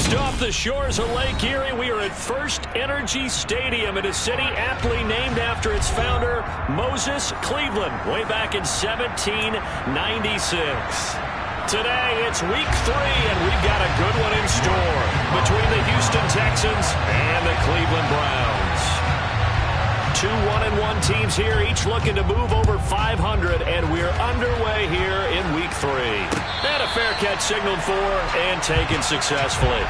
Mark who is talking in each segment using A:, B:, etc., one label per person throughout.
A: Just off the shores of Lake Erie, we are at First Energy Stadium in a city aptly named after its founder, Moses Cleveland, way back in 1796. Today, it's week 3, and we've got a good one in store between the Houston Texans and the Cleveland Browns. 2 1-1 teams here, each looking to move over 500, and we're underway here in week 3. And a fair catch signaled for and taken successfully.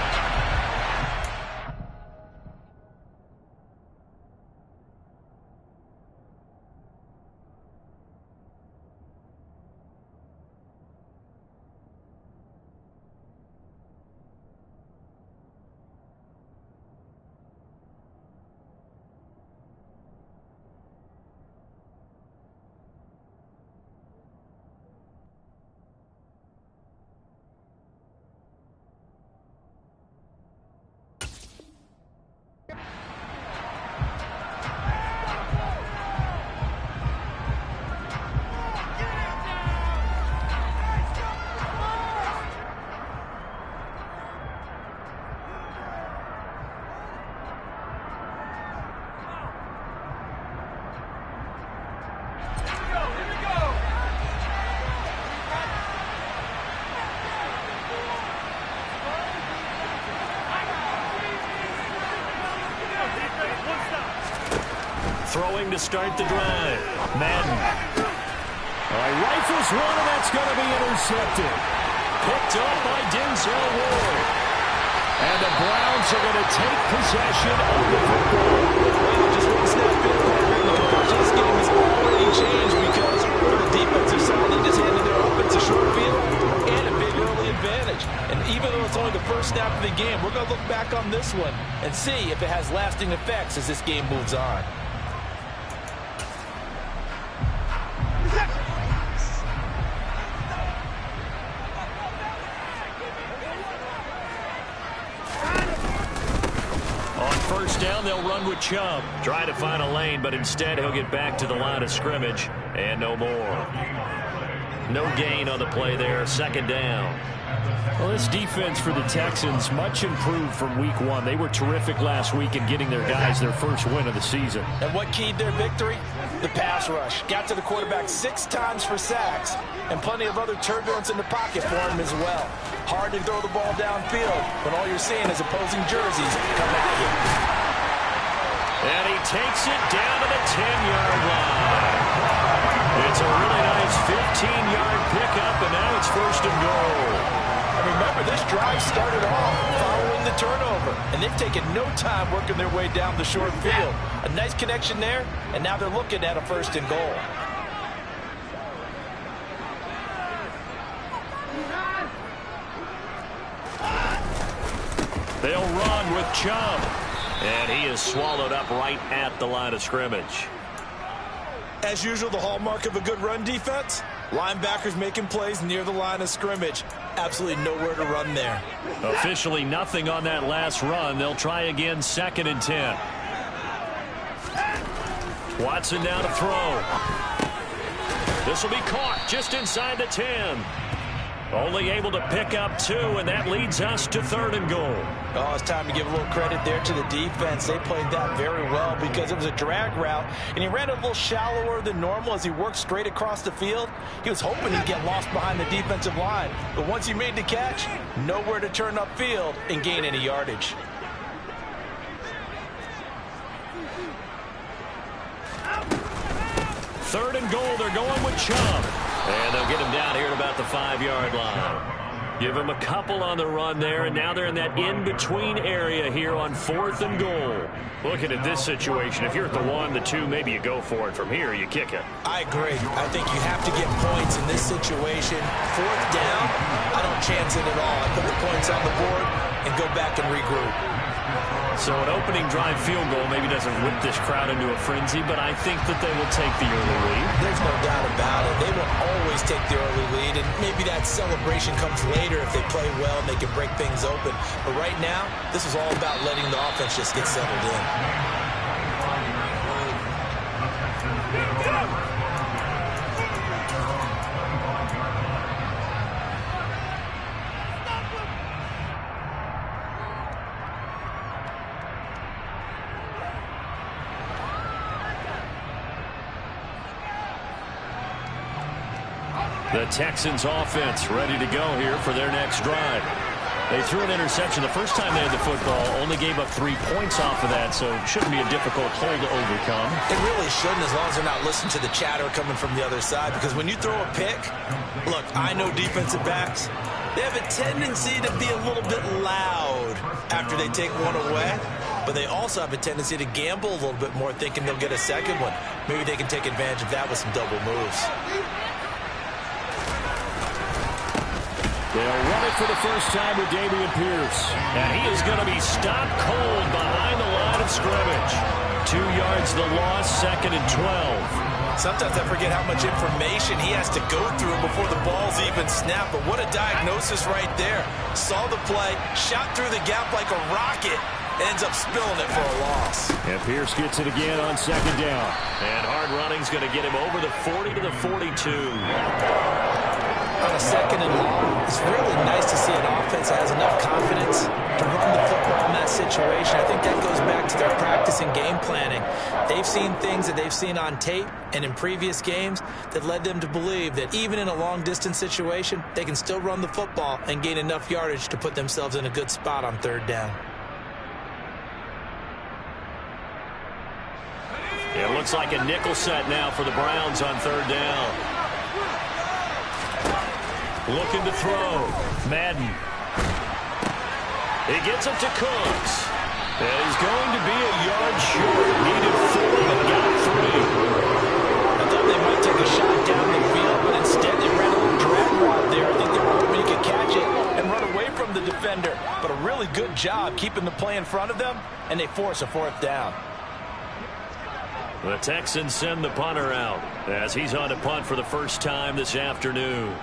A: Throwing to start the drive. Madden. Rifles one, and that's going to be intercepted. Picked up by Denzel Ward. And the Browns are going to take possession of the football.
B: Wow, just one snap in there. The approach to this game has already changed because on the defensive side, they just handed their offense a short field and a big early advantage. And even though it's only the first snap of the game, we're going to look back on this one and see if it has lasting effects as this game moves on.
A: Down, they'll run with Chubb. Try to find a lane, but instead he'll get back to the line of scrimmage, and no more. No gain on the play there. Second down. Well, this defense for the Texans, much improved from week 1. They were terrific last week in getting their guys their first win of the season.
B: And what keyed their victory? The pass rush. Got to the quarterback 6 times for sacks, and plenty of other turbulence in the pocket for him as well. Hard to throw the ball downfield when all you're seeing is opposing jerseys come at you.
A: And he takes it down to the 10-yard line. It's a really nice 15-yard pickup, and now it's first and goal.
B: And remember, this drive started off following the turnover, and they've taken no time working their way down the short field. A nice connection there, and now they're looking at a first and goal.
A: They'll run with Chubb. And he is swallowed up right at the line of scrimmage.
B: As usual, the hallmark of a good run defense, linebackers making plays near the line of scrimmage. Absolutely nowhere to run there.
A: Officially nothing on that last run. They'll try again, 2nd and 10. Watson now to throw. This will be caught just inside the 10. Only able to pick up 2, and that leads us to 3rd and goal.
B: Oh, it's time to give a little credit there to the defense. They played that very well because it was a drag route, and he ran a little shallower than normal as he worked straight across the field. He was hoping he'd get lost behind the defensive line, but once he made the catch, nowhere to turn upfield and gain any yardage.
A: Third and goal, they're going with Chubb. And they'll get him down here at about the 5-yard line. Give him a couple on the run there, and now they're in that in-between area here on 4th and goal. Looking at this situation, if you're at the 1, the 2, maybe you go for it. From here, you kick it.
B: I agree. I think you have to get points in this situation. 4th down, I don't chance it at all. I put the points on the board and go back and regroup.
A: So an opening drive field goal maybe doesn't whip this crowd into a frenzy, but I think that they will take the early lead.
B: There's no doubt about it. They will always take the early lead, and maybe that celebration comes later if they play well and they can break things open. But right now, this is all about letting the offense just get settled in.
A: The Texans offense ready to go here for their next drive. They threw an interception the first time they had the football, only gave up 3 points off of that, so it shouldn't be a difficult hole to overcome.
B: It really shouldn't, as long as they're not listening to the chatter coming from the other side, because when you throw a pick, look, I know defensive backs, they have a tendency to be a little bit loud after they take one away, but they also have a tendency to gamble a little bit more, thinking they'll get a second one. Maybe they can take advantage of that with some double moves.
A: They'll run it for the first time with Dameon Pierce. And he is going to be stopped cold behind the line of scrimmage. 2 yards the loss, 2nd and 12.
B: Sometimes I forget how much information he has to go through before the ball's even snapped. But what a diagnosis right there. Saw the play, shot through the gap like a rocket, ends up spilling it for a loss.
A: And Pierce gets it again on 2nd down. And hard running's going to get him over the 40 to the 42.
B: On a 2nd and long, it's really nice to see an offense that has enough confidence to run the football in that situation. I think that goes back to their practice and game planning. They've seen things that they've seen on tape and in previous games that led them to believe that even in a long-distance situation, they can still run the football and gain enough yardage to put themselves in a good spot on 3rd down.
A: It looks like a nickel set now for the Browns on 3rd down. Looking to throw. Madden. He gets it to Cooks. And he's going to be a yard short. Needed 4, but got 3.
B: I thought they might take a shot down the field, but instead they ran a little drag route there. I think they were hoping he could catch it and run away from the defender. But a really good job keeping the play in front of them, and they force a 4th down.
A: The Texans send the punter out as he's on to punt for the first time this afternoon.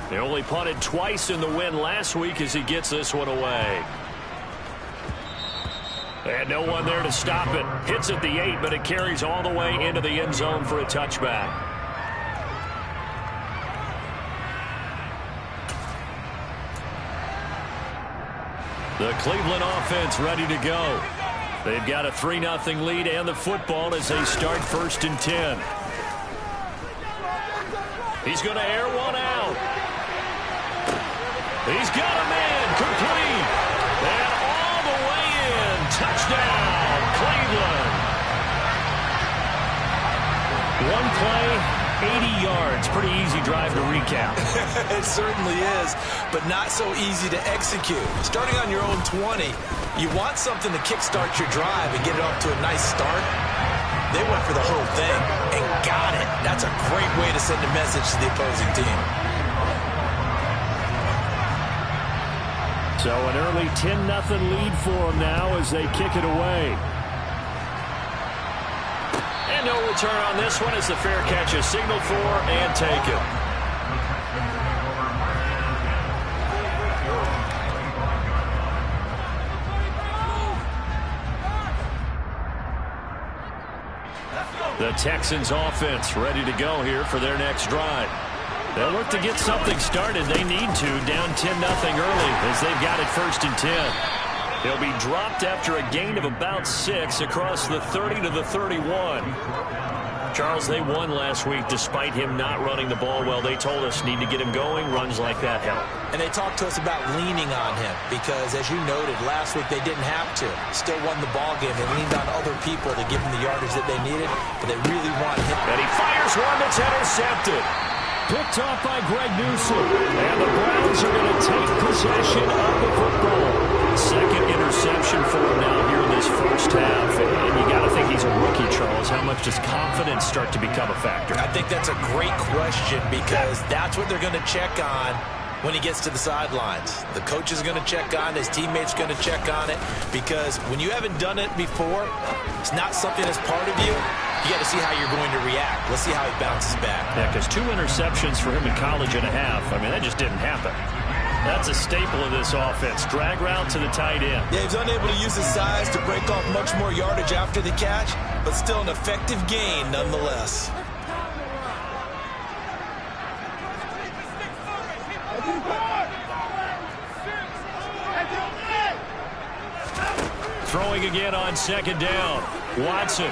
A: They only punted twice in the win last week as he gets this one away. And no one there to stop it. Hits at the 8, but it carries all the way into the end zone for a touchback. The Cleveland offense ready to go. They've got a 3-0 lead and the football as they start 1st and 10. He's going to air one out. He's got a man complete. And all the way in. Touchdown, Cleveland. One play, 80 yards. Pretty easy drive to recap.
B: It certainly is, but not so easy to execute. Starting on your own 20, you want something to kickstart your drive and get it off to a nice start. They went for the whole thing and got it. That's a great way to send a message to the opposing team.
A: So an early 10-0 lead for them now as they kick it away. And no return on this one as the fair catch is signaled for and taken. The Texans offense ready to go here for their next drive. They'll look to get something started. They need to, down 10-0 early as they've got it 1st and 10. He'll be dropped after a gain of about 6 across the 30 to the 31. Charles, they won last week despite him not running the ball well. They told us need to get him going. Runs like that help.
B: And they talked to us about leaning on him because, as you noted, last week they didn't have to. Still won the ball game. They leaned on other people to give them the yardage that they needed, but they really want him.
A: And he fires one that's intercepted. Picked off by Greg Newsom. And the Browns are going to take possession of the football. 2nd interception for him now here in this first half. And you got to think he's a rookie, Charles. How much does confidence start to become a factor?
B: I think that's a great question because that's what they're going to check on when he gets to the sidelines. The coach is going to check on it. His teammates going to check on it because when you haven't done it before, it's not something that's part of you. You got to see how you're going to react. Let's see how he bounces back.
A: Yeah, because 2 interceptions for him in college and a half. I mean, that just didn't happen. That's a staple of this offense. Drag route to the tight end.
B: Yeah, he's unable to use his size to break off much more yardage after the catch, but still an effective gain nonetheless.
A: Throwing again on 2nd down. Watson.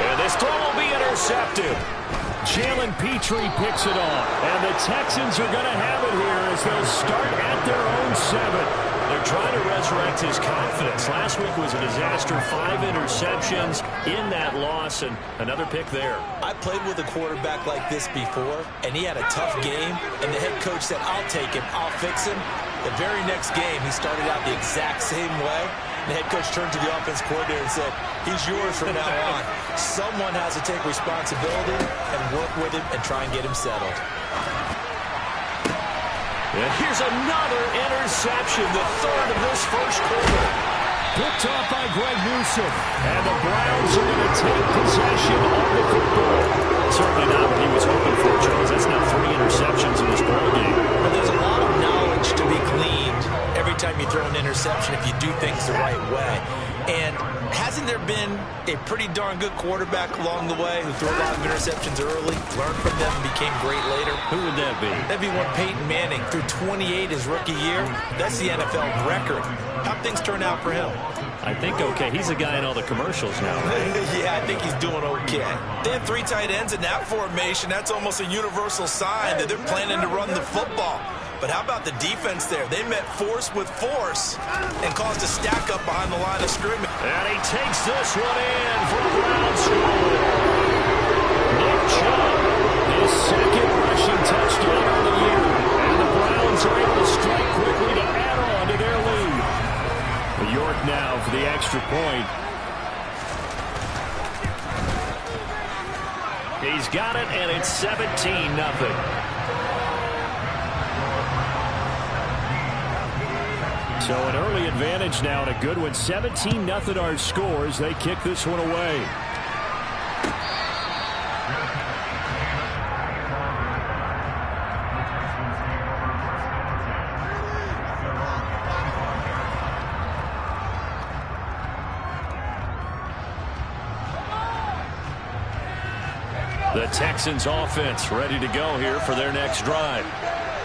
A: And this throw will be intercepted. Jalen Petrie picks it off. And the Texans are going to have it here as they'll start at their own 7. They're trying to resurrect his confidence. Last week was a disaster. 5 interceptions in that loss, and another pick there.
B: I played with a quarterback like this before, and he had a tough game, and the head coach said, I'll take him, I'll fix him. The very next game, he started out the exact same way. The head coach turned to the offense coordinator and said, he's yours from now on. Someone has to take responsibility and work with him and try and get him settled.
A: And here's another interception, the third of this first quarter. Picked off by Greg Newsome. And the Browns are going to take possession of the football. Certainly not what he was hoping for, Charles. That's now 3 interceptions in this ballgame.
B: Well, there's a lot of knowledge to be gleaned every time you throw an interception if you do things the right way. And hasn't there been a pretty darn good quarterback along the way who threw a lot of interceptions early, learned from them, and became great later?
A: Who would that be?
B: That'd be one Peyton Manning. Threw 28 his rookie year. That's the NFL record. How'd things turn out for him?
A: I think okay. He's the guy in all the commercials now, right?
B: Yeah, I think he's doing okay. They have 3 tight ends in that formation. That's almost a universal sign that they're planning to run the football. But how about the defense there? They met force with force and caused a stack up behind the line of scrimmage.
A: And he takes this one in for a Brown score. Nick Chubb, his second rushing touchdown of the year. And the Browns are able to strike quickly to add on to their lead. York now for the extra point. He's got it, and it's 17-0. So an early advantage now and a good one. 17-0 our scores. They kick this one away. The Texans offense ready to go here for their next drive.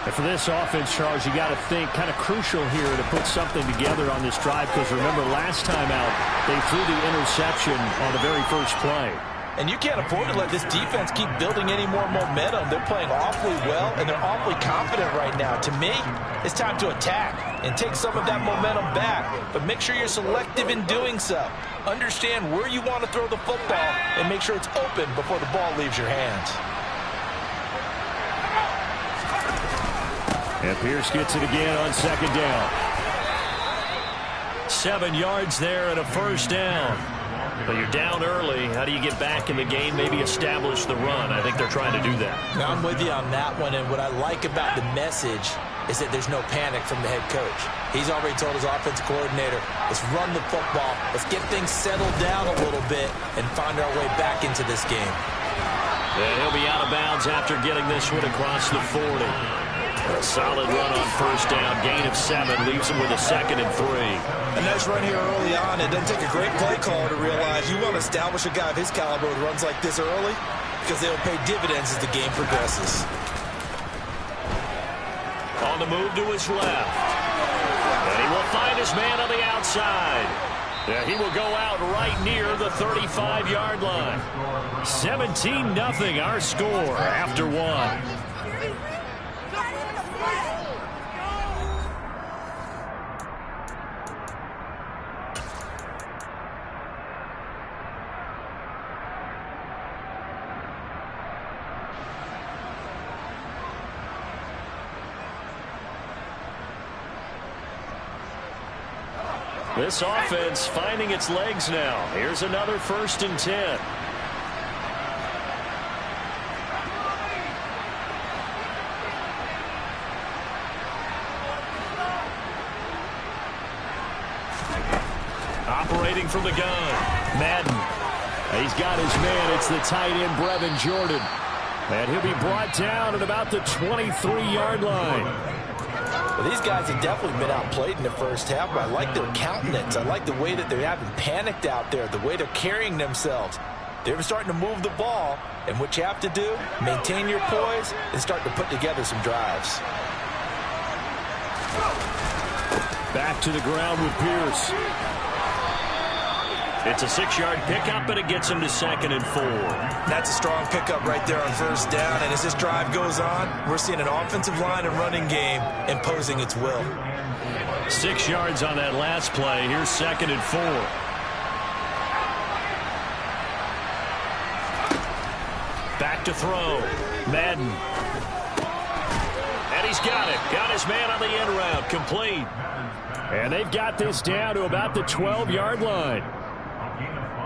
A: And for this offense, Charles, you got to think kind of crucial here to put something together on this drive, because remember last time out they threw the interception on the very first play.
B: And you can't afford to let this defense keep building any more momentum. They're playing awfully well, and they're awfully confident right now. To me, it's time to attack and take some of that momentum back, but make sure you're selective in doing so. Understand where you want to throw the football and make sure it's open before the ball leaves your hands.
A: And Pierce gets it again on second down. 7 yards there and a first down. But you're down early. How do you get back in the game, maybe establish the run? I think they're trying to do that.
B: Now, I'm with you on that one, and what I like about the message is that there's no panic from the head coach. He's already told his offensive coordinator, let's run the football, let's get things settled down a little bit and find our way back into this game.
A: And he'll be out of bounds after getting this one across the 40. A solid run on first down, gain of 7, leaves him with a 2nd and 3.
B: A nice run here early on. It doesn't take a great play caller to realize you want to establish a guy of his caliber with runs like this early, because they'll pay dividends as the game progresses.
A: On the move to his left. And he will find his man on the outside. Yeah, he will go out right near the 35-yard line. 17-0 our score after 1. This offense finding its legs now. Here's another 1st and 10. Operating from the gun, Madden. He's got his man. It's the tight end, Brevin Jordan. And he'll be brought down at about the 23-yard line.
B: Well, these guys have definitely been outplayed in the first half, but I like their countenance. I like the way that they haven't panicked out there, the way they're carrying themselves. They're starting to move the ball, and what you have to do, maintain your poise and start to put together some drives.
A: Back to the ground with Pierce. It's a 6-yard pickup, and it gets him to 2nd and 4.
B: That's a strong pickup right there on first down. And as this drive goes on, we're seeing an offensive line and running game imposing its will.
A: 6 yards on that last play. Here's 2nd and 4. Back to throw. Madden. And he's got it. Got his man on the end route. Complete. And they've got this down to about the 12-yard line.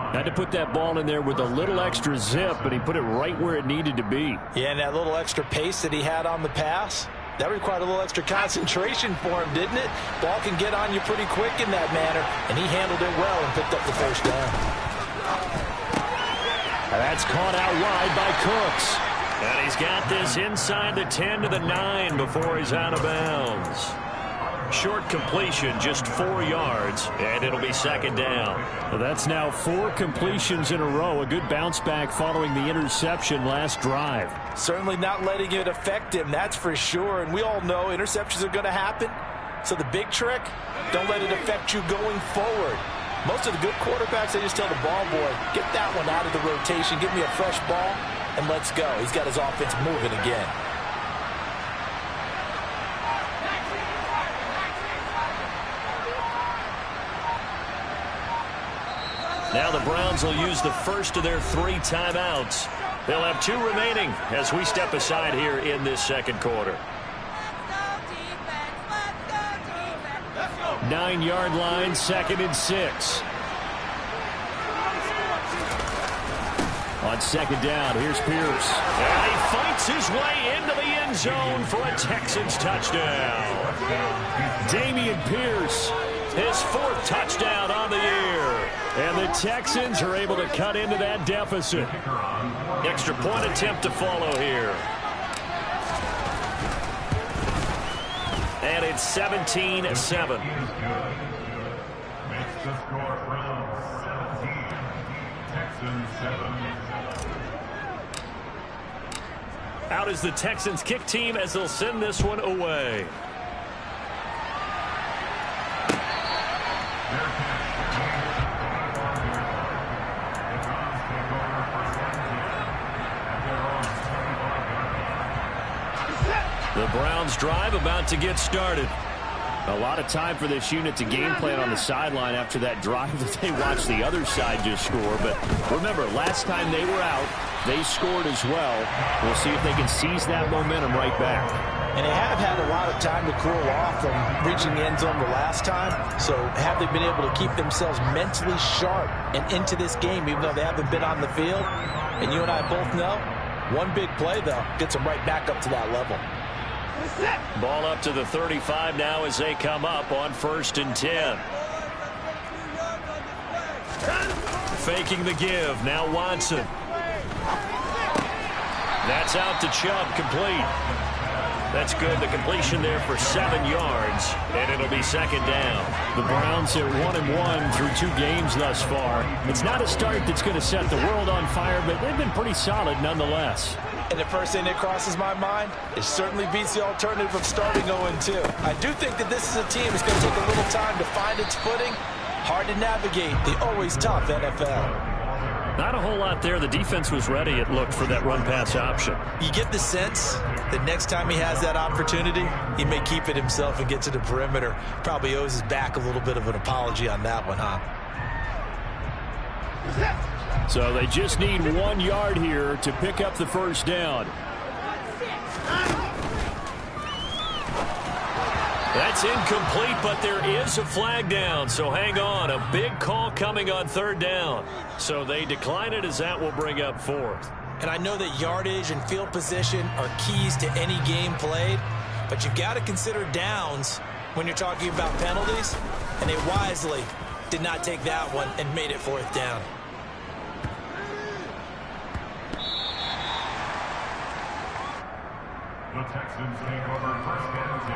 A: Had to put that ball in there with a little extra zip, but he put it right where it needed to be.
B: Yeah, and that little extra pace that he had on the pass, that required a little extra concentration for him, didn't it? Ball can get on you pretty quick in that manner, and he handled it well and picked up the first down.
A: And that's caught out wide by Cooks. And he's got this inside the 10 to the 9 before he's out of bounds. Short completion, just 4 yards, and it'll be 2nd down. Well, that's now 4 completions in a row. A good bounce back following the interception last drive.
B: Certainly not letting it affect him, that's for sure. And we all know interceptions are going to happen. So the big trick, don't let it affect you going forward. Most of the good quarterbacks, they just tell the ball boy, get that one out of the rotation, give me a fresh ball, and let's go. He's got his offense moving again.
A: Now the Browns will use the first of their 3 timeouts. They'll have 2 remaining as we step aside here in this second quarter. 9-yard line, 2nd and 6. On 2nd down, here's Pierce. And he fights his way into the end zone for a Texans touchdown. Dameon Pierce, his 4th touchdown on the year. And the Texans are able to cut into that deficit. Extra point attempt to follow here. And it's 17-7.
C: Makes the score Browns 17, Texans 7.
A: Out is the Texans kick team as they'll send this one away. The Browns drive about to get started. A lot of time for this unit to game plan on the sideline after that drive that they watched the other side just score. But remember, last time they were out, they scored as well. We'll see if they can seize that momentum right back.
B: And they have had a lot of time to cool off from reaching the end zone the last time. So have they been able to keep themselves mentally sharp and into this game, even though they haven't been on the field? And you and I both know, one big play, though, gets them right back up to that level.
A: Ball up to the 35 now as they come up on 1st and 10. Faking the give. Now Watson. That's out to Chubb, complete. That's good. The completion there for 7 yards, and it'll be 2nd down. The Browns are 1-1 through 2 games thus far. It's not a start that's going to set the world on fire, but they've been pretty solid nonetheless.
B: And the first thing that crosses my mind, it certainly beats the alternative of starting 0-2. I do think that this is a team that's going to take a little time to find its footing. Hard to navigate the always tough NFL.
A: Not a whole lot there. The defense was ready, it looked, for that run-pass option.
B: You get the sense that next time he has that opportunity, he may keep it himself and get to the perimeter. Probably owes his back a little bit of an apology on that one, huh?
A: So they just need 1 yard here to pick up the first down. That's incomplete, but there is a flag down, so hang on. A big call coming on 3rd down. So they decline it as that will bring up 4th.
B: And I know that yardage and field position are keys to any game played, but you've got to consider downs when you're talking about penalties, and they wisely did not take that one and made it 4th down.
C: The Texans take over 1st and 10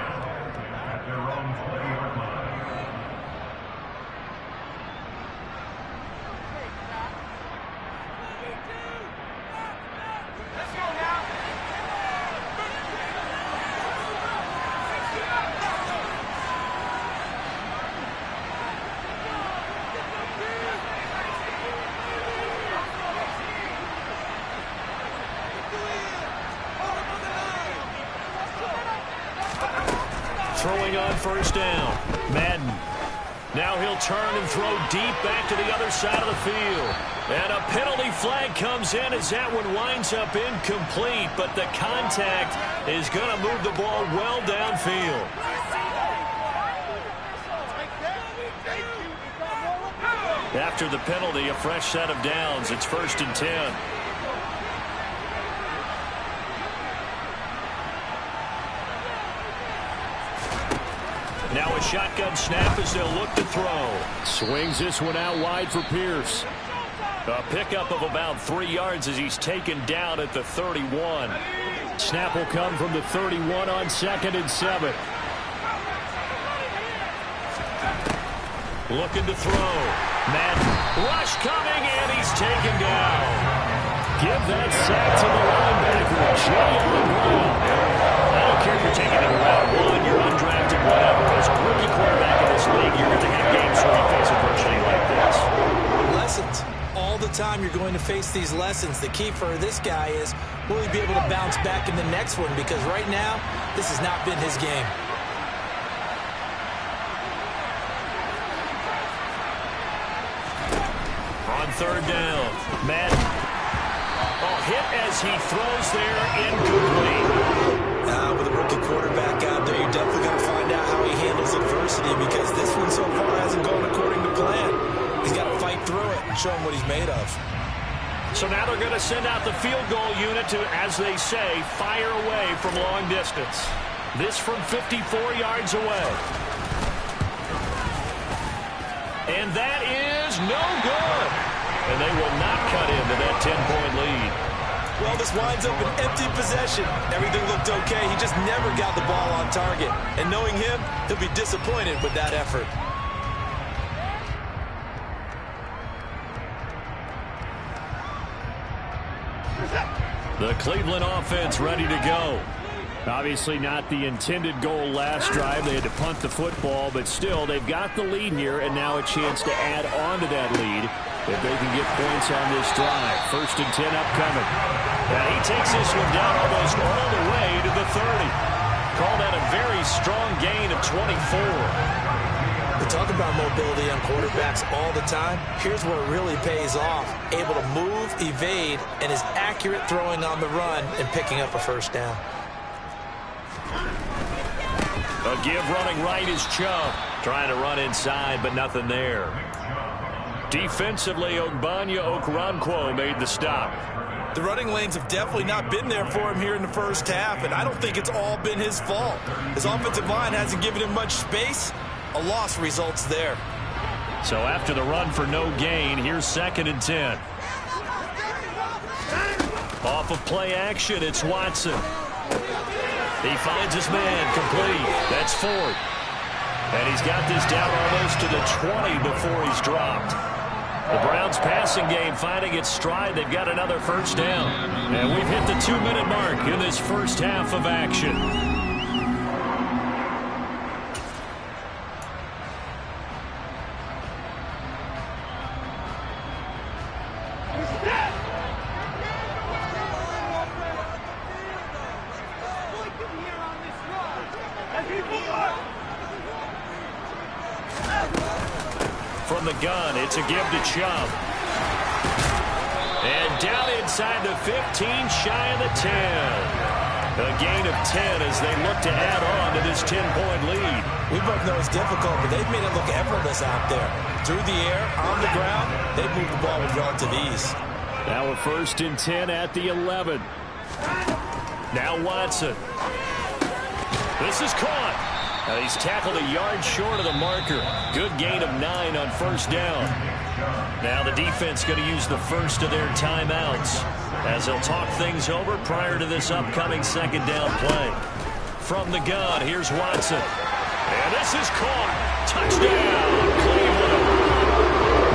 C: at their own 20-yard line.
A: throwing on first down. Madden. Now he'll turn and throw deep back to the other side of the field. And a penalty flag comes in as that one winds up incomplete, but the contact is going to move the ball well downfield. After the penalty, a fresh set of downs. It's 1st and 10. Now a shotgun snap as they'll look to throw. Swings this one out wide for Pierce. A pickup of about 3 yards as he's taken down at the 31. Snap will come from the 31 on 2nd and 7. Looking to throw. Madden. Rush coming, and he's taken down. Give that sack to the linebacker, J.R. Brown. I don't care if you're taking it in round 1, you're undrafted, whatever. As a rookie quarterback in this league, you're going to have games where you face adversity like this.
B: Lessons. All the time you're going to face these lessons. The key for this guy is, will he be able to bounce back in the next one? Because right now, this has not been his game.
A: On 3rd down, Madden. Hit as he throws there, incomplete.
B: With a rookie quarterback out there, you're definitely going to find out how he handles adversity, because this one so far hasn't gone according to plan. He's got to fight through it and show him what he's made of.
A: So now they're going to send out the field goal unit to, as they say, fire away from long distance. This from 54 yards away. And that is no good. And they will not cut into that 10-point lead.
B: Well, this winds up an empty possession. Everything looked okay. He just never got the ball on target. And knowing him, he'll be disappointed with that effort.
A: The Cleveland offense ready to go. Obviously not the intended goal last drive. They had to punt the football, but still, they've got the lead here, and now a chance to add on to that lead if they can get points on this drive. 1st and 10 upcoming. Now he takes this one down almost all the way to the 30. Call that a very strong gain of 24.
B: We talk about mobility on quarterbacks all the time. Here's where it really pays off. Able to move, evade, and is accurate throwing on the run and picking up a first down.
A: A give running right is Chubb. Trying to run inside, but nothing there. Defensively, Ogbanya Okoronkwo made the stop.
B: The running lanes have definitely not been there for him here in the first half, and I don't think it's all been his fault. His offensive line hasn't given him much space. A loss results there.
A: So after the run for no gain, here's 2nd and 10. Off of play action, it's Watson. He finds his man, complete. That's 4th. And he's got this down almost to the 20 before he's dropped. The Browns passing game finding its stride. They've got another first down. And we've hit the 2-minute mark in this first half of action. From the gun, it's a give to Chubb. And down inside the 15, shy of the 10. A gain of 10 as they look to add on to this 10-point lead.
B: We both know it's difficult, but they've made it look effortless out there. Through the air, on the ground, they've moved the ball with relative ease.
A: Now a 1st and 10 at the 11. Now Watson. This is caught. He's tackled a yard short of the marker. Good gain of 9 on first down. Now the defense going to use the first of their timeouts as they'll talk things over prior to this upcoming 2nd down play. From the gun, here's Watson. And this is caught. Touchdown, Cleveland.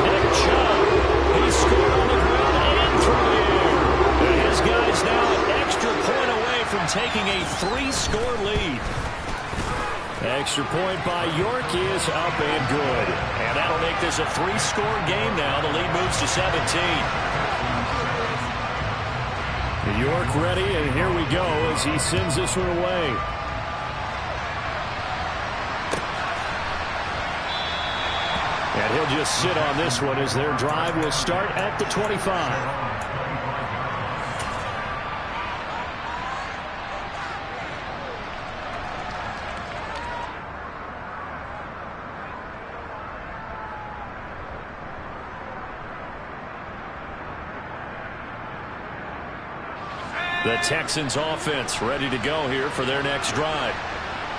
A: Nick Chubb. He scored on the ground and through the air. And his guys now an extra point away from taking a 3-score lead. Extra point by York is up and good. And that'll make this a 3-score game now. The lead moves to 17. York ready, and here we go as he sends this one away. And he'll just sit on this one as their drive will start at the 25. The Texans offense ready to go here for their next drive.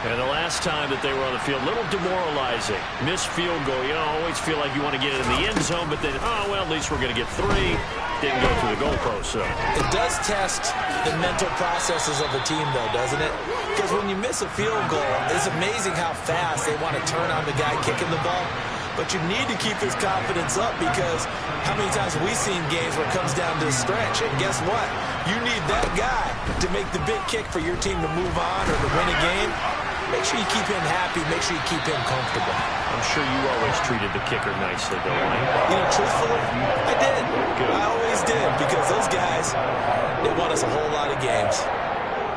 A: And the last time that they were on the field, a little demoralizing. Missed field goal. You know, always feel like you want to get it in the end zone, but then, oh, well, at least we're going to get 3. Didn't go through the goalpost. So
B: it does test the mental processes of a team, though, doesn't it? Because when you miss a field goal, it's amazing how fast they want to turn on the guy kicking the ball. But you need to keep his confidence up, because how many times have we seen games where it comes down to a stretch? And guess what? You need that guy to make the big kick for your team to move on or to win a game. Make sure you keep him happy. Make sure you keep him comfortable.
A: I'm sure you always treated the kicker nicely, though, right?
B: You know, truthfully, I did. Good. I always did, because those guys, they won us a whole lot of games.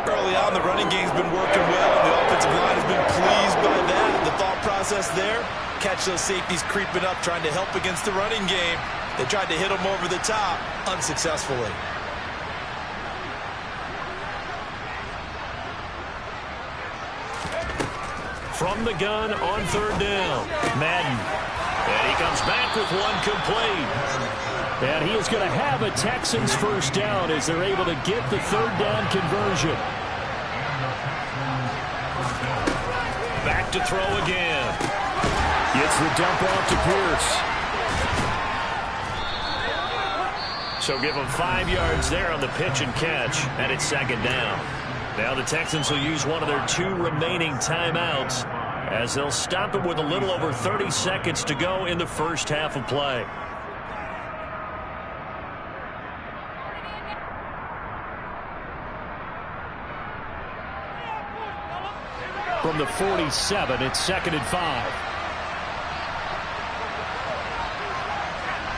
B: Early on, the running game's been working well, and the offensive line has been pleased by that. The thought process there, catch those safeties creeping up, trying to help against the running game. They tried to hit them over the top, unsuccessfully.
A: From the gun on 3rd down, Madden. And he comes back with one complete. And he is going to have a Texans first down as they're able to get the 3rd down conversion. Back to throw again. Gets the dump off to Pierce. So give him 5 yards there on the pitch and catch, and it's 2nd down. Now the Texans will use one of their 2 remaining timeouts as they'll stop it with a little over 30 seconds to go in the first half of play. From the 47, it's 2nd and 5.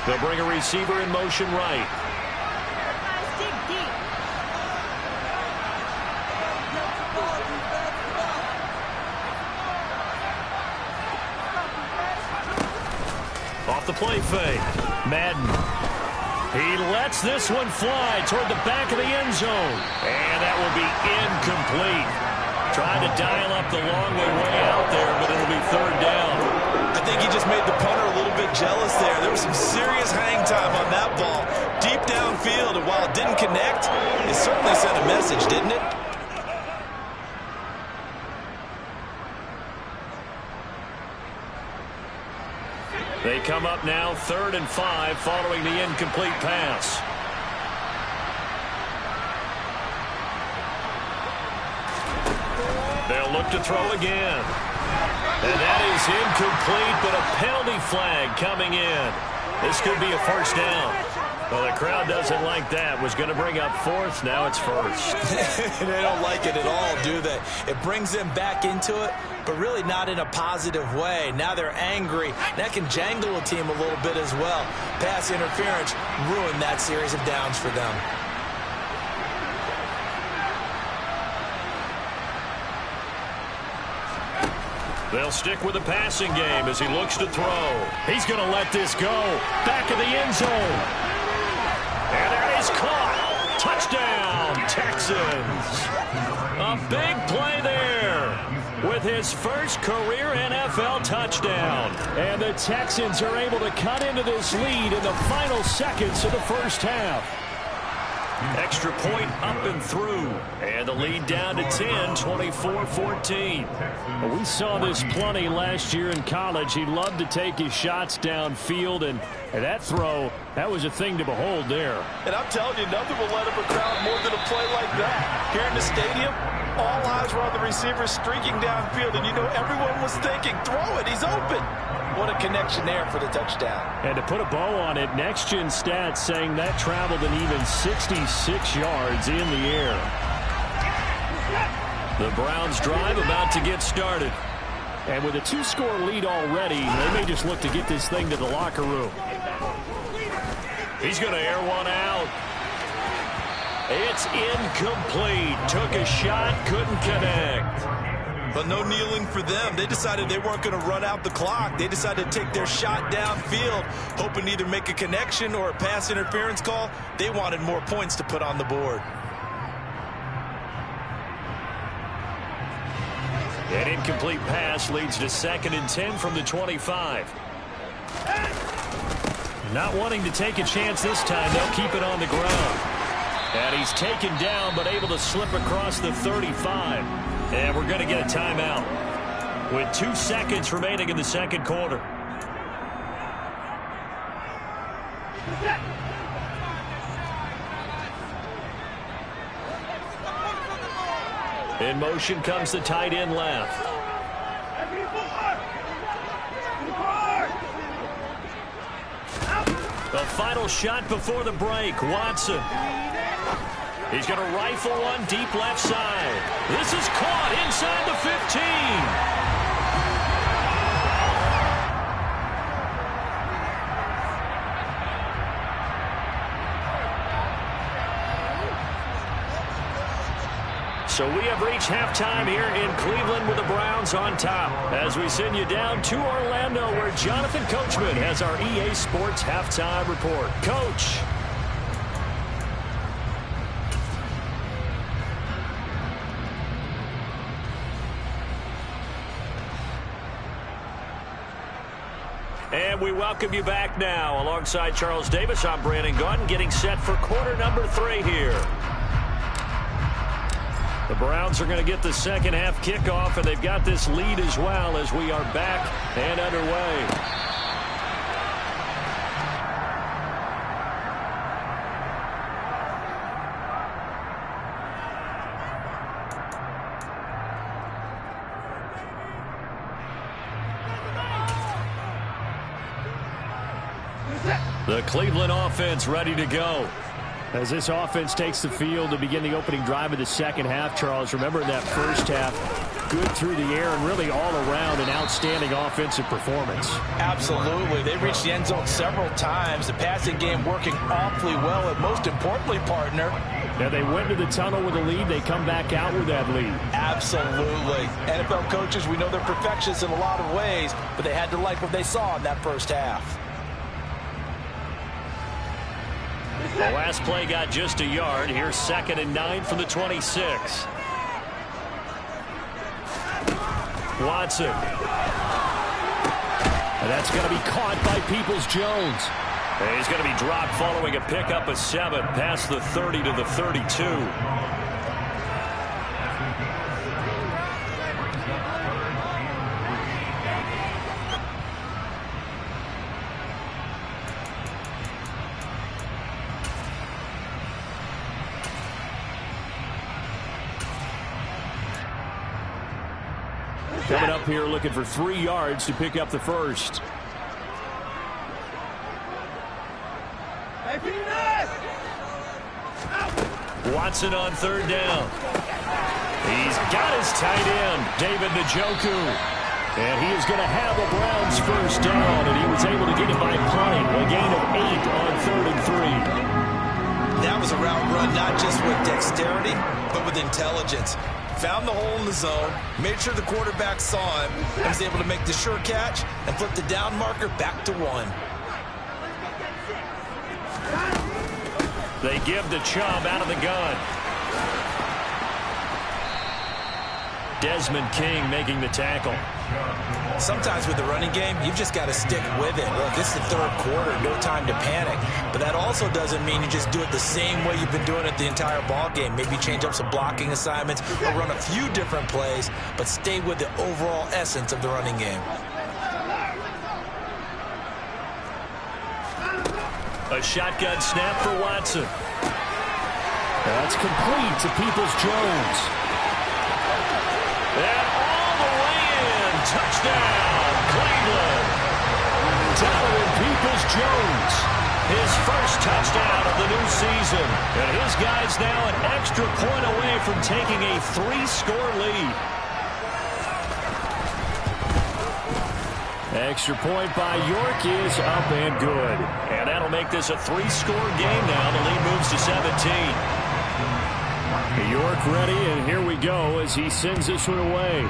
A: They'll bring a receiver in motion right. Off the play fake. Madden. He lets this one fly toward the back of the end zone. And that will be incomplete. Trying to dial up the long way out there, but it'll be 3rd down.
B: I think he just made the punter a little bit jealous there. There was some serious hang time on that ball. Deep downfield, and while it didn't connect, it certainly sent a message, didn't it?
A: They come up now 3rd and 5 following the incomplete pass. They'll look to throw again. And that is incomplete, but a penalty flag coming in. This could be a first down. Well, the crowd doesn't like that. Was going to bring up 4th. Now it's 1st.
B: They don't like it at all, do they? It brings them back into it, but really not in a positive way. Now they're angry. That can jangle a team a little bit as well. Pass interference ruined that series of downs for them.
A: They'll stick with the passing game as he looks to throw. He's going to let this go. Back of the end zone. And that is caught. Touchdown, Texans. A big play there with his first career NFL touchdown. And the Texans are able to cut into this lead in the final seconds of the first half. Extra point up and through. And the lead down to 10, 24-14. Well, we saw this plenty last year in college. He loved to take his shots downfield, and that throw, that was a thing to behold there.
B: And I'm telling you, nothing will let up a crowd more than a play like that. Here in the stadium, all eyes were on the receiver streaking downfield, and you know everyone was thinking, throw it, he's open. What a connection there for the touchdown.
A: And to put a bow on it, Next Gen Stats saying that traveled an even 66 yards in the air. The Browns drive about to get started. And with a 2-score lead already, they may just look to get this thing to the locker room. He's going to air one out. It's incomplete. Took a shot, couldn't connect.
B: But no kneeling for them. They decided they weren't going to run out the clock. They decided to take their shot downfield, hoping to either make a connection or a pass interference call. They wanted more points to put on the board.
A: An incomplete pass leads to 2nd and 10 from the 25. Not wanting to take a chance this time, they'll keep it on the ground. And he's taken down, but able to slip across the 35. And we're going to get a timeout with 2 seconds remaining in the second quarter. In motion comes the tight end left. The final shot before the break, Watson. He's going to rifle one deep left side. This is caught inside the 15. So we have reached halftime here in Cleveland with the Browns on top. As we send you down to Orlando, where Jonathan Coachman has our EA Sports halftime report. Coach. And we welcome you back now. Alongside Charles Davis, I'm Brandon Gaudin, getting set for quarter number 3 here. The Browns are going to get the second half kickoff, and they've got this lead as well as we are back and underway. The Cleveland offense ready to go. As this offense takes the field to begin the opening drive of the second half, Charles, remember in that first half, good through the air and really all around an outstanding offensive performance.
B: Absolutely. They reached the end zone several times. The passing game working awfully well, and most importantly, partner,
A: yeah, they went to the tunnel with a lead. They come back out with that lead.
B: Absolutely. NFL coaches, we know they're perfectionists in a lot of ways, but they had to like what they saw in that first half.
A: The last play got just a yard. Here's 2nd and 9 from the 26. Watson. And that's going to be caught by Peoples-Jones. And he's going to be dropped following a pickup of 7 past the 30 to the 32. Coming up here looking for 3 yards to pick up the first. Watson on 3rd down. He's got his tight end, David Njoku. And he is going to have the Browns first down, and he was able to get it by punting. A gain of 8 on 3rd and 3.
B: That was a route run not just with dexterity, but with intelligence. Found the hole in the zone, made sure the quarterback saw him, and was able to make the sure catch and flip the down marker back to 1.
A: They give the Chubb out of the gun. Desmond King making the tackle.
B: Sometimes with the running game, you've just got to stick with it. Look, this is the 3rd quarter, no time to panic. But that also doesn't mean you just do it the same way you've been doing it the entire ball game. Maybe change up some blocking assignments or run a few different plays, but stay with the overall essence of the running game.
A: A shotgun snap for Watson. That's complete to Peoples-Jones. And all the way in. Touchdown, Cleveland. Donovan Peoples-Jones. His first touchdown of the new season. And his guys now an extra point away from taking a 3-score lead. Extra point by York is up and good. And that'll make this a 3-score game now. The lead moves to 17. York ready, and here we go as he sends this one away.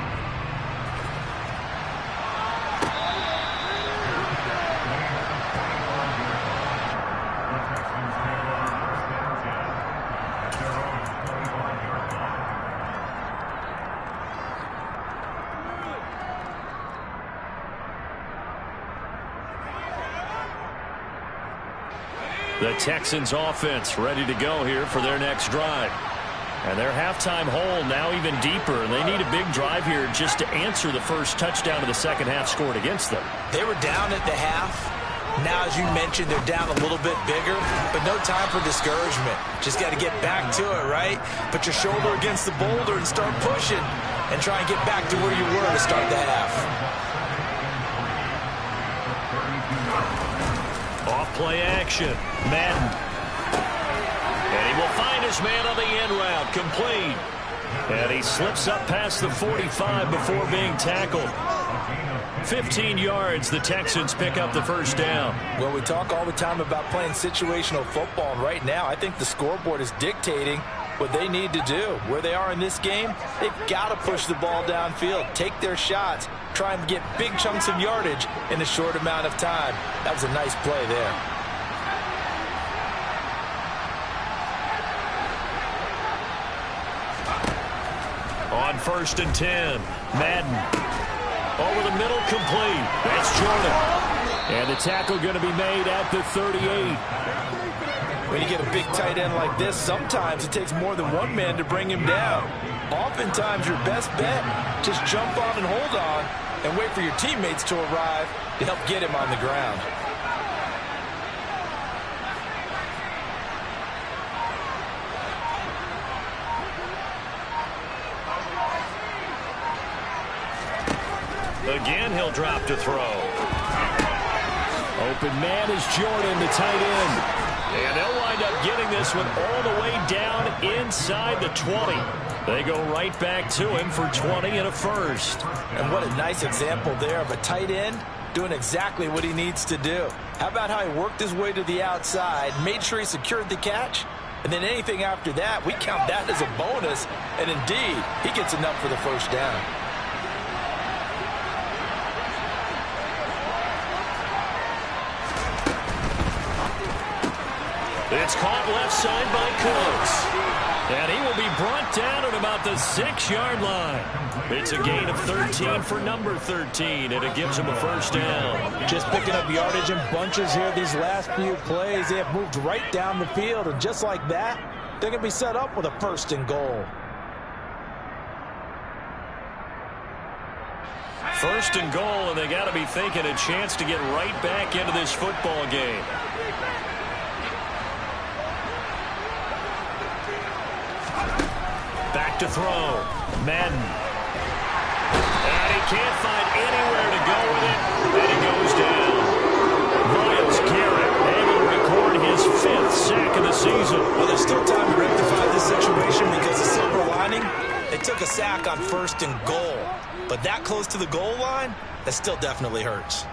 A: The Texans offense ready to go here for their next drive. And their halftime hole now even deeper. And they need a big drive here just to answer the first touchdown of the second half scored against them.
B: They were down at the half. Now, as you mentioned, they're down a little bit bigger, but no time for discouragement. Just got to get back to it, right? Put your shoulder against the boulder and start pushing and try and get back to where you were to start the half.
A: Off play action. Madden. And he will find his man on the end route. Complete. And he slips up past the 45 before being tackled. 15 yards, the Texans pick up the first down.
B: Well, we talk all the time about playing situational football, and right now I think the scoreboard is dictating what they need to do. Where they are in this game, they've got to push the ball downfield, take their shots, try and get big chunks of yardage in a short amount of time. That was a nice play there.
A: On 1st and 10, Madden. Over the middle, complete. That's Jordan. And the tackle going to be made at the 38.
B: When you get a big tight end like this, sometimes it takes more than one man to bring him down. Oftentimes, your best bet, just jump on and hold on and wait for your teammates to arrive to help get him on the ground.
A: Again, he'll drop to throw. Open man is Jordan, the tight end. And they'll wind up getting this one all the way down inside the 20. They go right back to him for 20 and a first.
B: And what a nice example there of a tight end doing exactly what he needs to do. How about how he worked his way to the outside, made sure he secured the catch, and then anything after that, we count that as a bonus. And indeed, he gets enough for the first down.
A: It's caught left side by Cooks. And he will be brought down at about the 6-yard line. It's a gain of 13 for number 13, and it gives him a first down.
B: Just picking up yardage in bunches here these last few plays. They have moved right down the field, and just like that, they're going to be set up with a 1st and goal.
A: 1st and goal, and they got to be thinking a chance to get right back into this football game. Back to throw. Madden. And he can't find anywhere to go with it. And he goes down. Myles Garrett able to record his 5th sack of the season.
B: Well, there's still time to rectify this situation because the silver lining, they took a sack on 1st and goal. But that close to the goal line, that still definitely hurts.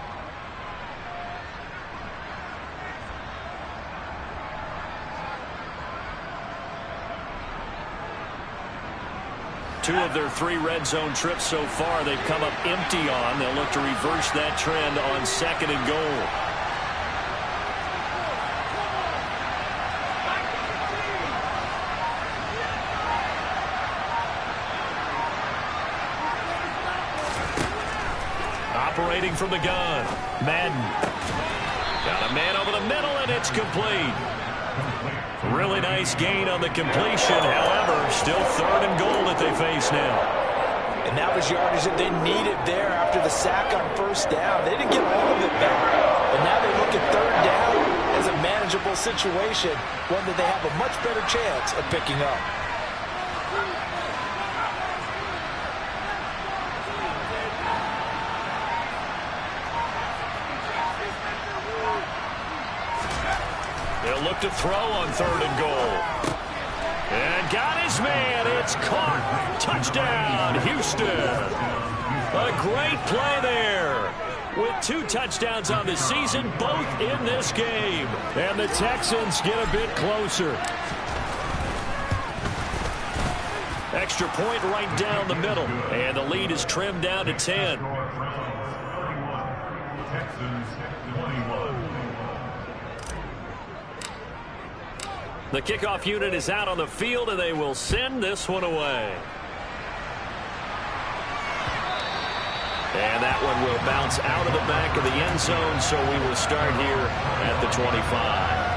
A: Two of their 3 red zone trips so far they've come up empty on. They'll look to reverse that trend on 2nd and goal. Operating from the gun, Madden. Got a man over the middle, and it's complete. Really nice gain on the completion. However, still 3rd and goal that they face now.
B: And that was yardage that they needed there after the sack on 1st down. They didn't get all of it back. But now they look at 3rd down as a manageable situation, one that they have a much better chance of picking up.
A: They'll look to throw on 3rd and goal. And got his man. It's caught. Touchdown, Houston. A great play there. With 2 touchdowns on the season, both in this game. And the Texans get a bit closer. Extra point right down the middle. And the lead is trimmed down to 10.
C: Texans 21.
A: The kickoff unit is out on the field, and they will send this one away. And that one will bounce out of the back of the end zone, so we will start here at the 25.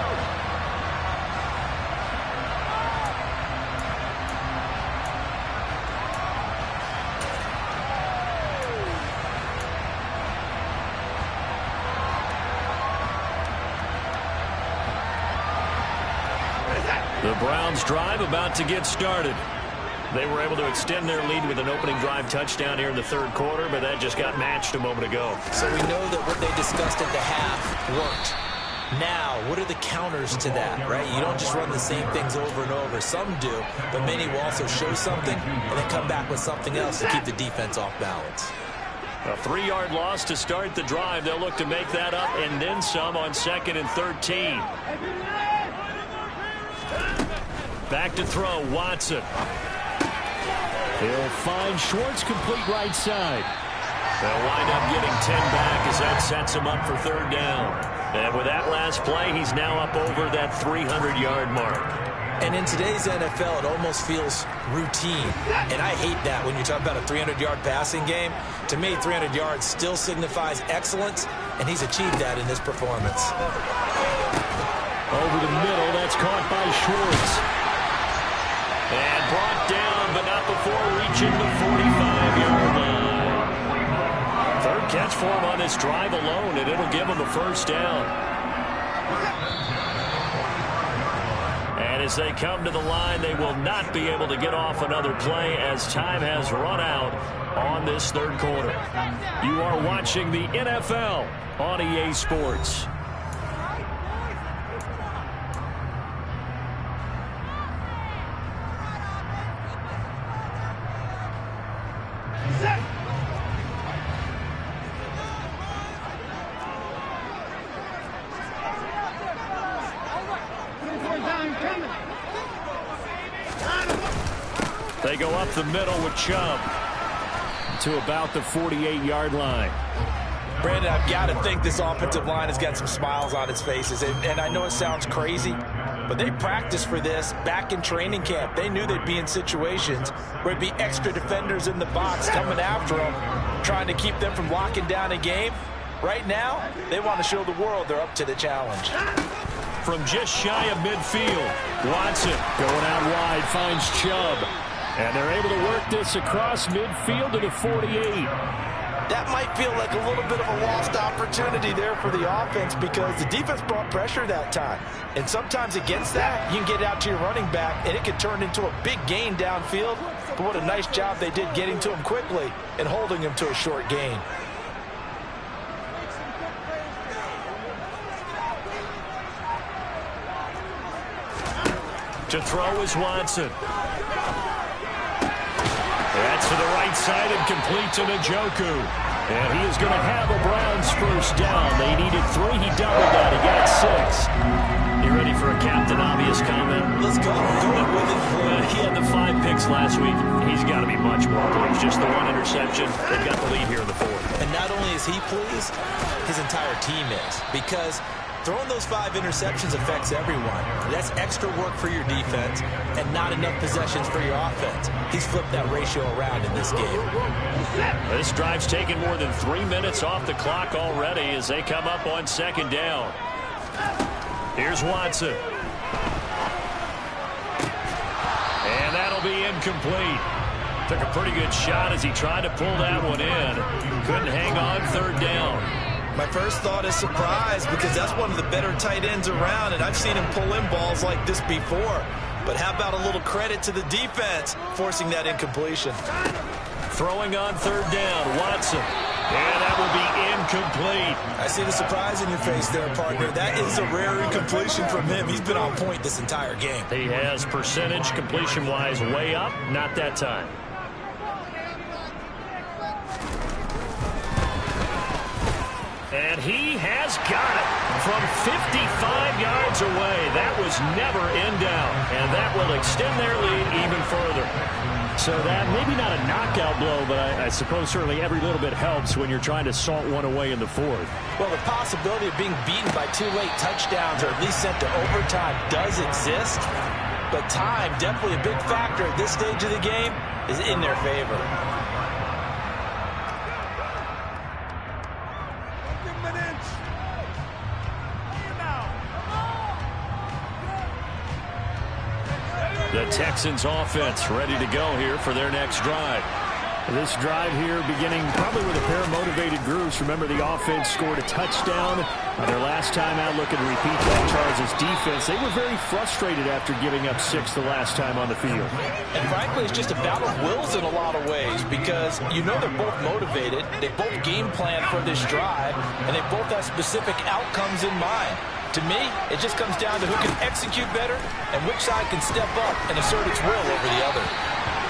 A: The Browns drive about to get started. They were able to extend their lead with an opening drive touchdown here in the third quarter, but that just got matched a moment ago.
B: So we know that what they discussed at the half worked. Now, what are the counters to that, right? You don't just run the same things over and over. Some do, but many will also show something and then come back with something else to keep the defense off balance.
A: A 3-yard loss to start the drive. They'll look to make that up and then some on 2nd and 13. Back to throw, Watson. He'll find Schwartz complete right side. They'll wind up getting 10 back as that sets him up for 3rd down. And with that last play, he's now up over that 300-yard mark.
B: And in today's NFL, it almost feels routine. And I hate that when you talk about a 300-yard passing game. To me, 300 yards still signifies excellence, and he's achieved that in this performance.
A: Over the middle, that's caught by Schwartz. And brought down, but not before reaching the 45-yard line. 3rd catch for him on this drive alone, and it'll give him the 1st down. And as they come to the line, they will not be able to get off another play as time has run out on this 3rd quarter. You are watching the NFL on EA Sports. They go up the middle with Chubb to about the 48-yard line.
B: Brandon, I've got to think this offensive line has got some smiles on its faces. And I know it sounds crazy, but they practiced for this back in training camp. They knew they'd be in situations where there'd be extra defenders in the box coming after them, trying to keep them from locking down a game. Right now, they want to show the world they're up to the challenge.
A: From just shy of midfield, Watson going out wide finds Chubb. And they're able to work this across midfield to the 48.
B: That might feel like a little bit of a lost opportunity there for the offense because the defense brought pressure that time. And sometimes against that, you can get out to your running back, and it can turn into a big gain downfield. But what a nice job they did getting to him quickly and holding him to a short gain.
A: To throw is Watson. That's to the right side and complete to Njoku. And he is going to have a Browns 1st down. They needed 3. He doubled that. He got 6. You ready for a Captain Obvious comment?
B: Let's go. Going with it.
A: He had the 5 picks last week. He's got to be much more pleased. Just the 1 interception. They've got the lead here in the 4th.
B: And not only is he pleased, his entire team is. Because throwing those 5 interceptions affects everyone. That's extra work for your defense and not enough possessions for your offense. He's flipped that ratio around in this game.
A: This drive's taken more than 3 minutes off the clock already as they come up on 2nd down. Here's Watson. And that'll be incomplete. Took a pretty good shot as he tried to pull that one in. Couldn't hang on 3rd down.
B: My first thought is surprise because that's one of the better tight ends around, and I've seen him pull in balls like this before. But how about a little credit to the defense forcing that incompletion?
A: Throwing on 3rd down, Watson. And that will be incomplete.
B: I see the surprise in your face there, partner. That is a rare incompletion from him. He's been on point this entire game.
A: He has percentage completion-wise way up. Not that time. And he has got it from 55 yards away. That was never in doubt. And that will extend their lead even further. So that maybe not a knockout blow, but I suppose certainly every little bit helps when you're trying to salt one away in the 4th.
B: Well, the possibility of being beaten by 2 late touchdowns or at least sent to overtime does exist. But time, definitely a big factor at this stage of the game, is in their favor.
A: The Texans offense ready to go here for their next drive. This drive here beginning probably with a pair of motivated groups. Remember, the offense scored a touchdown their last time out. Looking to repeat that. Charles' defense, they were very frustrated after giving up 6 the last time on the field.
B: And frankly, it's just a battle of wills in a lot of ways because you know they're both motivated. They both game plan for this drive, and they both have specific outcomes in mind. To me, it just comes down to who can execute better and which side can step up and assert its will over the other.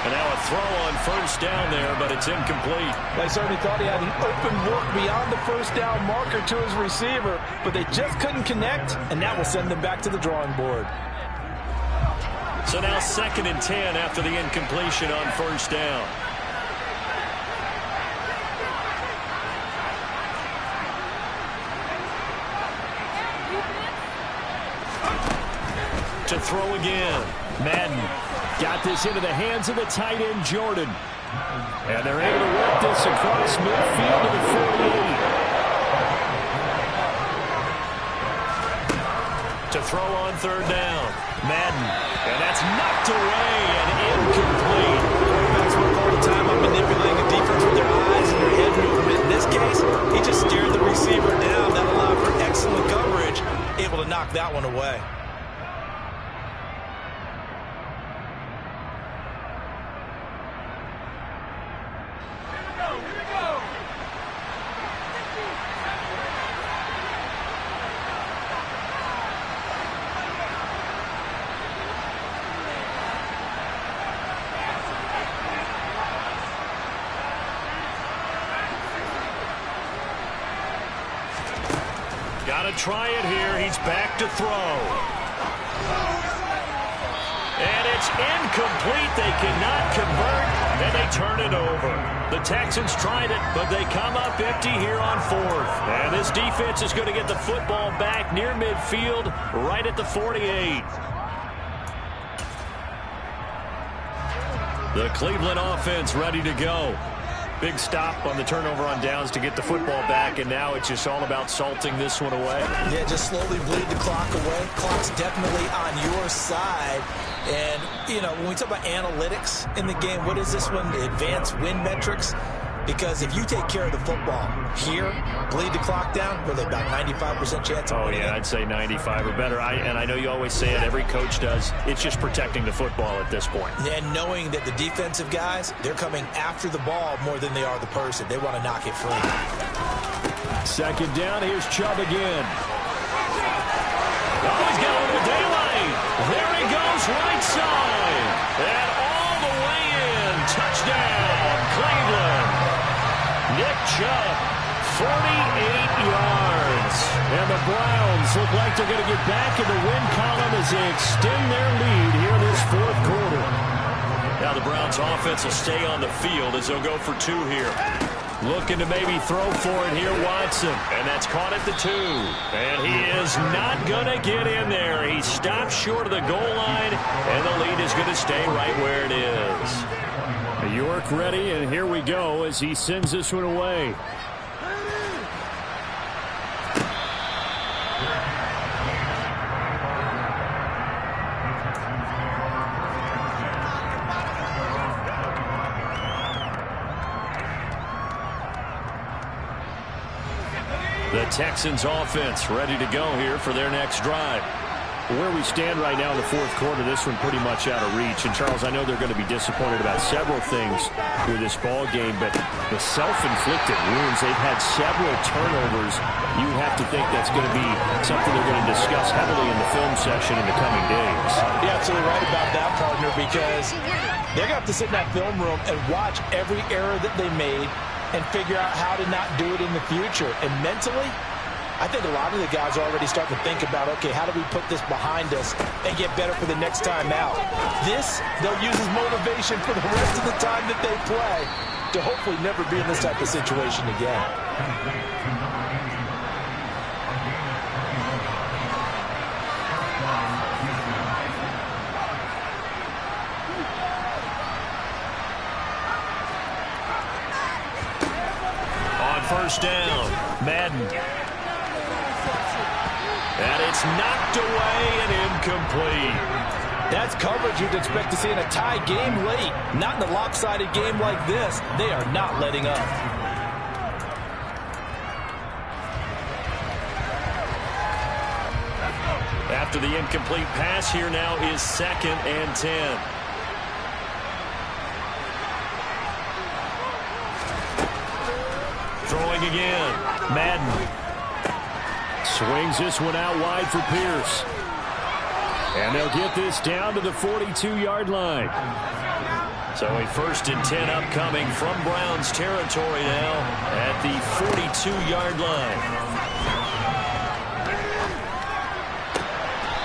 A: And now a throw on first down there, but it's incomplete.
B: They certainly thought he had an open look beyond the first down marker to his receiver, but they just couldn't connect, and that will send them back to the drawing board.
A: So now 2nd and 10 after the incompletion on first down. To throw again. Madden got this into the hands of the tight end, Jordan. And they're able to work this across midfield to the 48. To throw on 3rd down. Madden. And that's knocked away and incomplete.
B: Quarterbacks work all the time on manipulating a defense with their eyes and their head movement. In this case, he just steered the receiver down. That allowed for excellent coverage. Able to knock that one away.
A: Got to try it here. He's back to throw. And it's incomplete. They cannot convert, and they turn it over. The Texans tried it, but they come up empty here on 4th. And this defense is going to get the football back near midfield, right at the 48. The Cleveland offense ready to go. Big stop on the turnover on downs to get the football back, and now it's just all about salting this one away.
B: Yeah, just slowly bleed the clock away. Clock's definitely on your side. And, you know, when we talk about analytics in the game, what is this one? The advanced win metrics? Because if you take care of the football here, bleed the clock down, really about 95% chance of winning.
A: Oh, yeah, I'd say 95 or better. And I know you always say it, every coach does. It's just protecting the football at this point.
B: And knowing that the defensive guys, they're coming after the ball more than they are the person. They want to knock it free.
A: 2nd down, here's Chubb again. Oh, he's got a little daylight. There he goes, right side. And all the way in. Touchdown, Cleveland. Nick Chubb, 48 yards. And the Browns look like they're going to get back in the win column as they extend their lead here in this 4th quarter. Now the Browns offense will stay on the field as they'll go for 2 here. Looking to maybe throw for it here, Watson. And that's caught at the 2. And he is not going to get in there. He stopped short of the goal line, and the lead is going to stay right where it is. York ready, and here we go as he sends this one away. The Texans offense ready to go here for their next drive. Where we stand right now in the 4th quarter, this one pretty much out of reach. And, Charles, I know they're going to be disappointed about several things with this ball game, but the self-inflicted wounds, they've had several turnovers. You have to think that's going to be something they're going to discuss heavily in the film section in the coming days.
B: You're absolutely right about that, partner, because they're going to have to sit in that film room and watch every error that they made and figure out how to not do it in the future. And mentally, I think a lot of the guys are already starting to think about, okay, how do we put this behind us and get better for the next time out? This, they'll use as motivation for the rest of the time that they play to hopefully never be in this type of situation again.
A: On first down, Madden. And it's knocked away and incomplete.
B: That's coverage you'd expect to see in a tie game late. Not in a lopsided game like this. They are not letting up.
A: After the incomplete pass, here now is 2nd and 10. Throwing again. Madden swings this one out wide for Pierce. And they'll get this down to the 42-yard line. So a 1st and 10 upcoming from Browns territory now at the 42-yard line.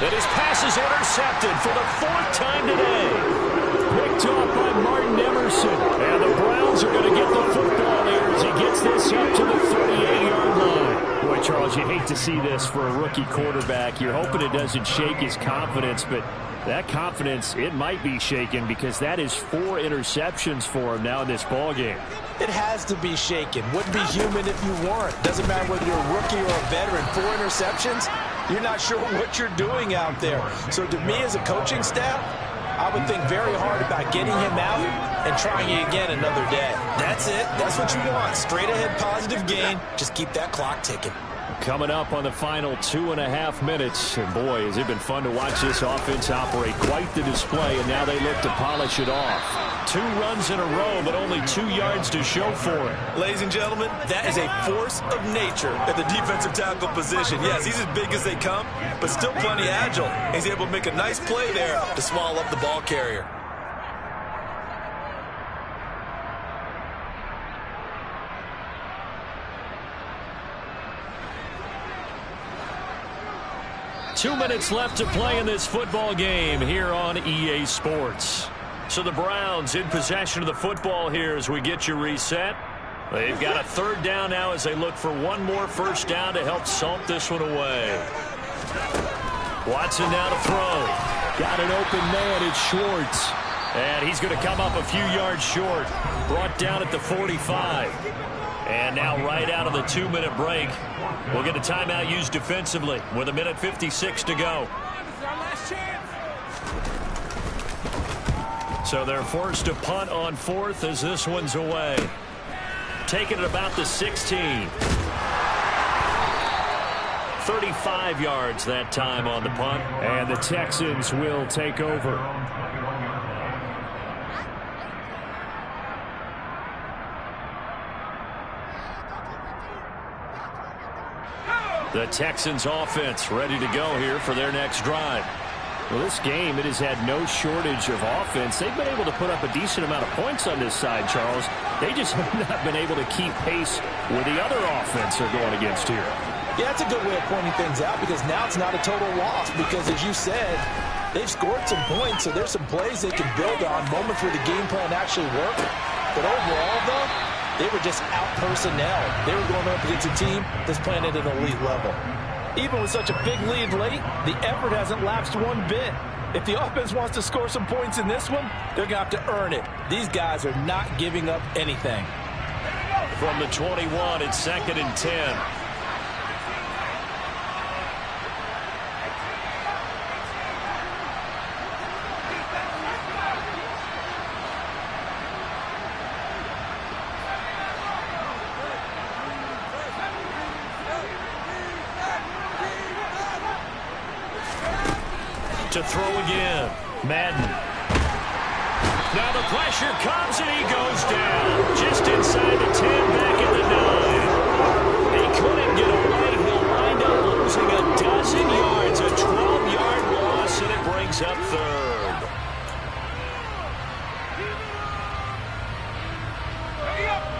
A: And his pass is intercepted for the 4th time today. Picked off by Martin Emerson. And the Browns are going to get the football there as he gets this up to the 38-yard line. Boy, Charles, you hate to see this for a rookie quarterback. You're hoping it doesn't shake his confidence, but that confidence, it might be shaken because that is 4 interceptions for him now in this ballgame.
B: It has to be shaken. Wouldn't be human if you weren't. Doesn't matter whether you're a rookie or a veteran. 4 interceptions, you're not sure what you're doing out there. So to me as a coaching staff, I would think very hard about getting him out and trying it again another day. That's it. That's what you want. Straight ahead positive gain. Just keep that clock ticking.
A: Coming up on the final 2.5 minutes. And boy, has it been fun to watch this offense operate. Quite the display, and now they look to polish it off. 2 runs in a row, but only 2 yards to show for it.
B: Ladies and gentlemen, that is a force of nature at the defensive tackle position. Yes, he's as big as they come, but still plenty agile. He's able to make a nice play there to swallow up the ball carrier.
A: Two minutes left to play in this football game here on EA Sports. So the Browns in possession of the football here as we get you reset. They've got a 3rd down now as they look for one more 1st down to help salt this one away. Watson now to throw. Got an open man. It's Schwartz. And he's going to come up a few yards short. Brought down at the 45. And now right out of the 2-minute break, we'll get a timeout used defensively with 1:56 to go. So they're forced to punt on 4th as this one's away. Taking it about the 16. 35 yards that time on the punt. And the Texans will take over. The Texans offense ready to go here for their next drive. Well, this game, it has had no shortage of offense. They've been able to put up a decent amount of points on this side, Charles. They just have not been able to keep pace with the other offense they're going against here.
B: Yeah, that's a good way of pointing things out because now it's not a total loss because, as you said, they've scored some points, so there's some plays they can build on, moments where the game plan actually worked. But overall, though, they were just out personnel. They were going up against a team that's playing at an elite level. Even with such a big lead late, the effort hasn't lapsed one bit. If the offense wants to score some points in this one, they're going to have to earn it. These guys are not giving up anything.
A: From the 21, it's 2nd and 10. To throw again. Madden. Now the pressure comes and he goes down. Just inside the 10, back at the 9. He couldn't get away. He'll wind up losing a dozen yards. A 12-yard loss, and it brings up 3rd.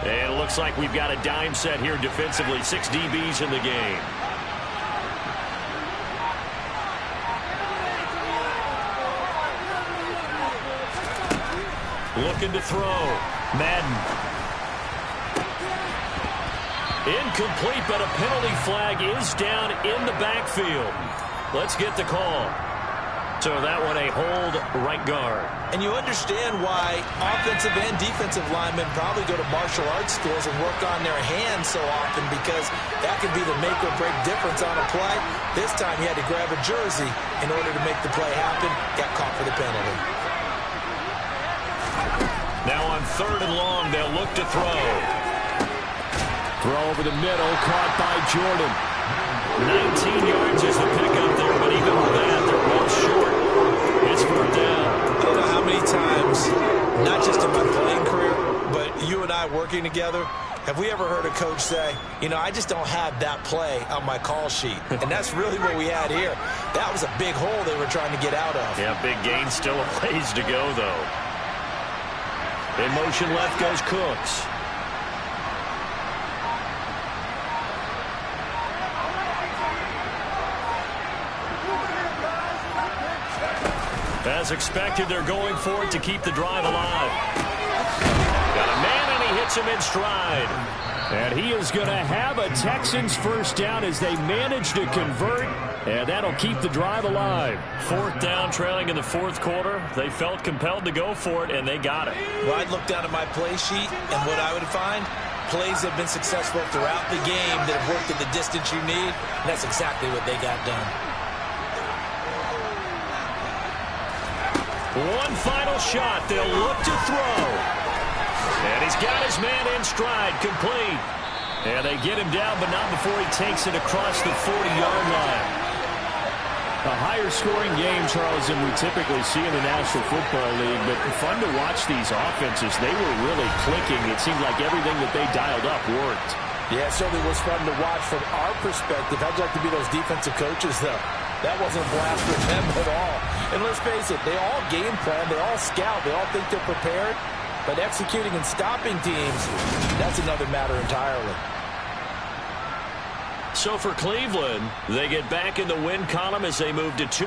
A: And it looks like we've got a dime set here defensively. 6 DBs in the game. Looking to throw. Madden. Incomplete, but a penalty flag is down in the backfield. Let's get the call. So that one a hold right guard.
B: And you understand why offensive and defensive linemen probably go to martial arts schools and work on their hands so often, because that can be the make or break difference on a play. This time he had to grab a jersey in order to make the play happen. Got caught for the penalty.
A: Now on 3rd and long, they'll look to throw.
D: Throw over the middle, caught by Jordan.
A: 19 yards is the pickup there, but even with that, they're both short. It's 4th down.
B: I don't know how many times, not just in my playing career, but you and I working together, have we ever heard a coach say, I just don't have that play on my call sheet. And that's really what we had here. That was a big hole they were trying to get out of.
A: Yeah, big gain, still a ways to go, though. In motion left goes Cooks. As expected, they're going for it to keep the drive alive. Got a man, and he hits him in stride.
D: And he is going to have a Texans first down as they manage to convert, and that'll keep the drive alive.
A: 4th down, trailing in the 4th quarter. They felt compelled to go for it, and they got it.
B: Well, I'd look down at my play sheet, and what I would find, plays have been successful throughout the game that have worked at the distance you need, and that's exactly what they got done.
A: One final shot. They'll look to throw. And he's got his man in stride, complete. And they get him down, but not before he takes it across the 40-yard line.
D: A higher-scoring game, Charles, than we typically see in the National Football League, but fun to watch these offenses. They were really clicking. It seemed like everything that they dialed up worked.
B: Yeah, it certainly was fun to watch from our perspective. I'd like to be those defensive coaches, though. That wasn't a blast for them at all. And let's face it, they all game plan, they all scout, they all think they're prepared. But executing and stopping teams, that's another matter entirely.
A: So for Cleveland, they get back in the win column as they move to 2.